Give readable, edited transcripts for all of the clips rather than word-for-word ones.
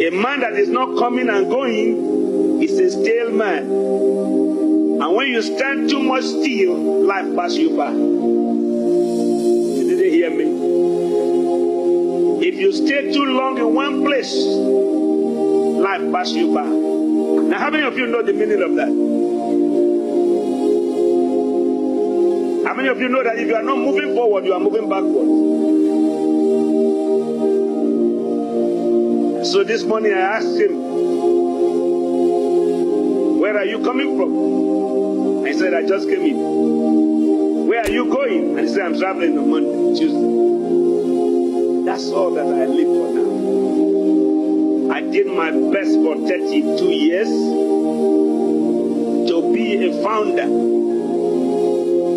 A man that is not coming and going is a stale man. And when you stand too much still, life passes you by. You didn't hear me? If you stay too long in one place, life passes you by. Now, how many of you know the meaning of that? How many of you know that if you are not moving forward, you are moving backward? So this morning I asked him, where are you coming from? And he said, I just came in. Where are you going? And he said, I'm traveling on Monday, Tuesday. That's all that I live for now. I did my best for 32 years to be a founder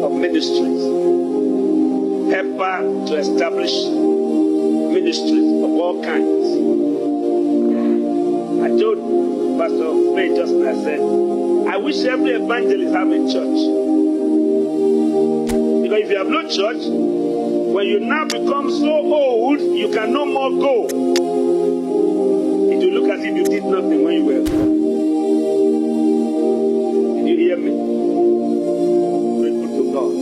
of ministries. Helper to establish ministries of all kinds. I told Pastor Faye just now, I said, I wish every evangelist have a church. Because if you have no church, when you now become so old, you can no more go. It will look as if you did nothing when you were. Did you hear me? Grateful to God.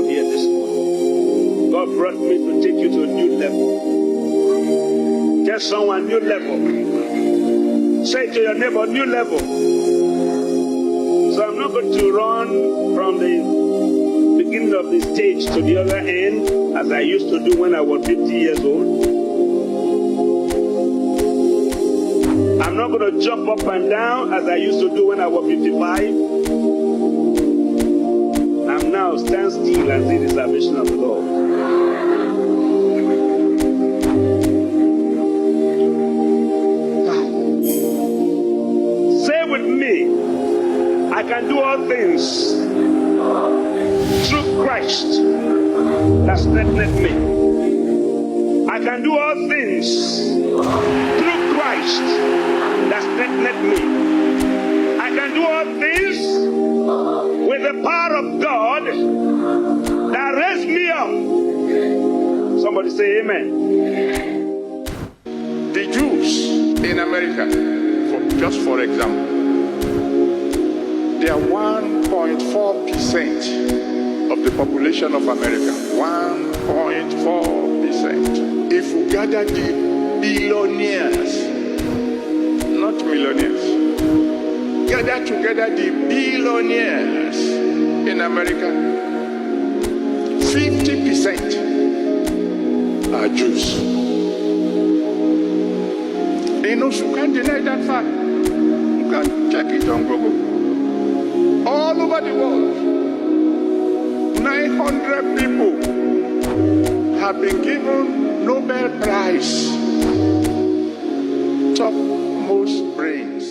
I'm here this morning. God brought me to take you to a new level. Tell someone, new level. Say to your neighbor, new level. So I'm not going to run from the beginning of the stage to the other end as I used to do when I was 50 years old. I'm not going to jump up and down as I used to do when I was 55. I'm now stand still and see the salvation of the Lord. I can do all things through Christ that strengtheneth me. I can do all things through Christ that strengtheneth me. I can do all things with the power of God that raised me up. Somebody say amen. The Jews in America, just for example, they are 1.4% of the population of America. 1.4%. If we gather the billionaires, not millionaires, gather together the billionaires in America, 50% are Jews. You know, you can't deny that fact. You can check it on Google. All over the world, 900 people have been given Nobel Prize. Topmost brains.